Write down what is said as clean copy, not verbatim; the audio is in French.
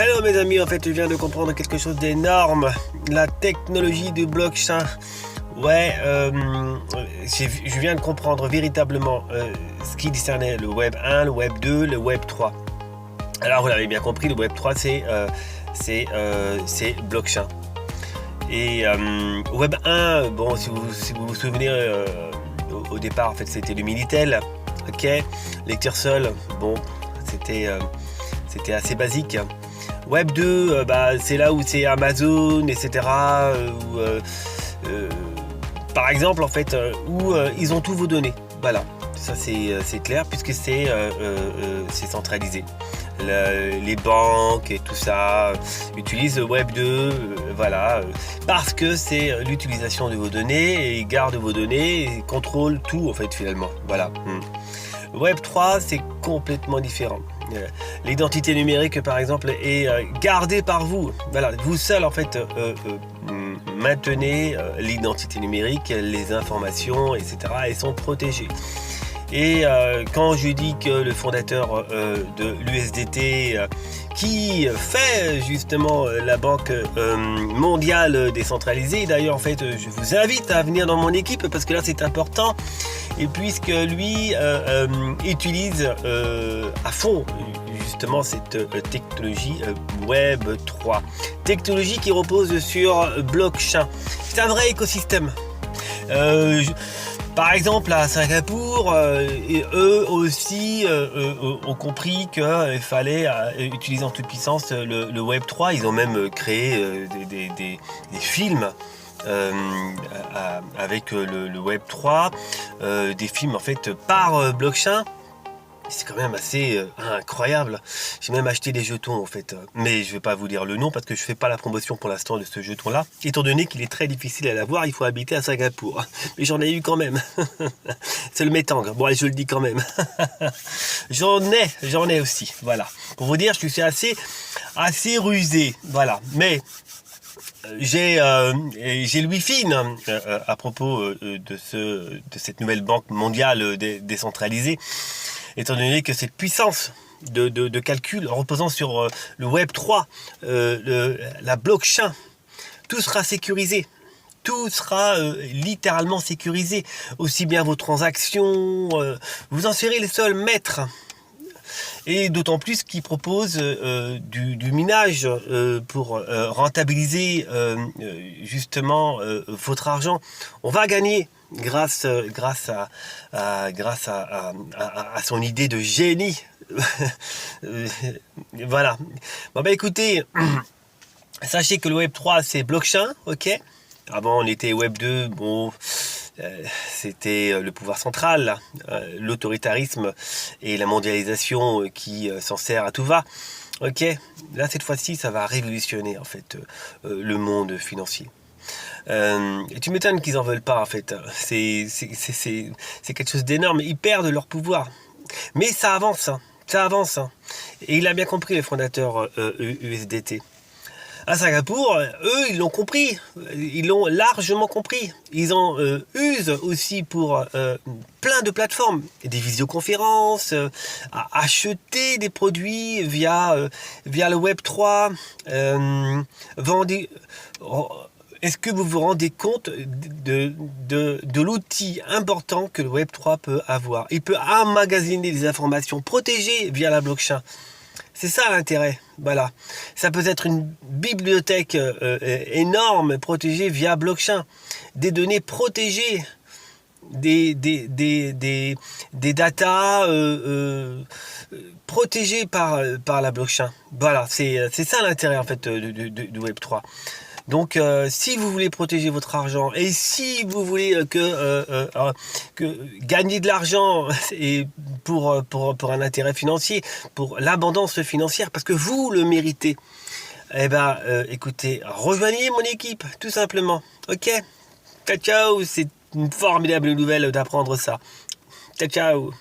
Hello mes amis, en fait je viens de comprendre quelque chose d'énorme. La technologie du blockchain. Ouais, je viens de comprendre véritablement ce qui discernait le Web 1, le Web 2, le Web 3. Alors vous l'avez bien compris, le Web 3 c'est blockchain. Et Web 1, bon si vous vous souvenez, au départ en fait c'était le Minitel, ok, lecteur seul, bon c'était assez basique. Web 2, c'est là où c'est Amazon, etc. Par exemple, en fait, où ils ont tous vos données. Voilà, ça c'est clair puisque c'est centralisé. Les banques et tout ça utilisent Web 2, voilà, parce que c'est l'utilisation de vos données et ils gardent vos données et contrôlent tout en fait finalement. Voilà. Web 3 c'est complètement différent. L'identité numérique par exemple est gardée par vous. Voilà, vous seul en fait maintenez l'identité numérique, les informations, etc. Elles sont protégées. Et quand je dis que le fondateur de l'USDT qui fait justement la banque mondiale décentralisée, d'ailleurs en fait je vous invite à venir dans mon équipe parce que là c'est important, et puisque lui utilise à fond justement cette technologie Web 3, technologie qui repose sur blockchain. C'est un vrai écosystème. Par exemple à Singapour, et eux aussi ont compris qu'il fallait utiliser en toute puissance le Web 3. Ils ont même créé des films avec le Web 3, des films en fait par blockchain. C'est quand même assez incroyable. J'ai même acheté des jetons en fait. Mais je ne vais pas vous dire le nom parce que je ne fais pas la promotion pour l'instant de ce jeton là. Étant donné qu'il est très difficile à l'avoir, il faut habiter à Singapour. Mais j'en ai eu quand même. C'est le métang. Bon allez, je le dis quand même. J'en ai aussi. Voilà. Pour vous dire, je suis assez rusé. Voilà. Mais j'ai le Wi-Fi à propos de cette nouvelle banque mondiale décentralisée. Étant donné que cette puissance de calcul reposant sur le Web 3, la blockchain, tout sera sécurisé. Tout sera littéralement sécurisé. Aussi bien vos transactions, vous en serez les seuls maîtres. Et d'autant plus qu'ils proposent du minage pour rentabiliser justement votre argent. On va gagner grâce à son idée de génie. Voilà. Bon écoutez, sachez que le Web 3 c'est blockchain, ok. Avant on était Web 2, bon. C'était le pouvoir central, l'autoritarisme et la mondialisation qui s'en sert à tout va. Ok, là cette fois-ci ça va révolutionner en fait le monde financier. Et tu m'étonnes qu'ils en veulent pas en fait. C'est quelque chose d'énorme. Ils perdent leur pouvoir, mais ça avance, hein. Ça avance. Hein. Et il a bien compris le fondateur USDT. À Singapour, eux, ils l'ont compris, ils l'ont largement compris. Ils en usent aussi pour plein de plateformes, des visioconférences, à acheter des produits via le Web 3, Est-ce que vous vous rendez compte de l'outil important que le Web 3 peut avoir? Il peut emmagasiner des informations protégées via la blockchain. C'est ça l'intérêt, voilà. Ça peut être une bibliothèque énorme, protégée via blockchain. Des données protégées, des datas protégées par la blockchain. Voilà, c'est ça l'intérêt en fait du Web 3. Donc, si vous voulez protéger votre argent et si vous voulez que gagner de l'argent et pour un intérêt financier, pour l'abondance financière, parce que vous le méritez, écoutez, rejoignez mon équipe, tout simplement. Ok, ciao, ciao, c'est une formidable nouvelle d'apprendre ça. Ciao, ciao.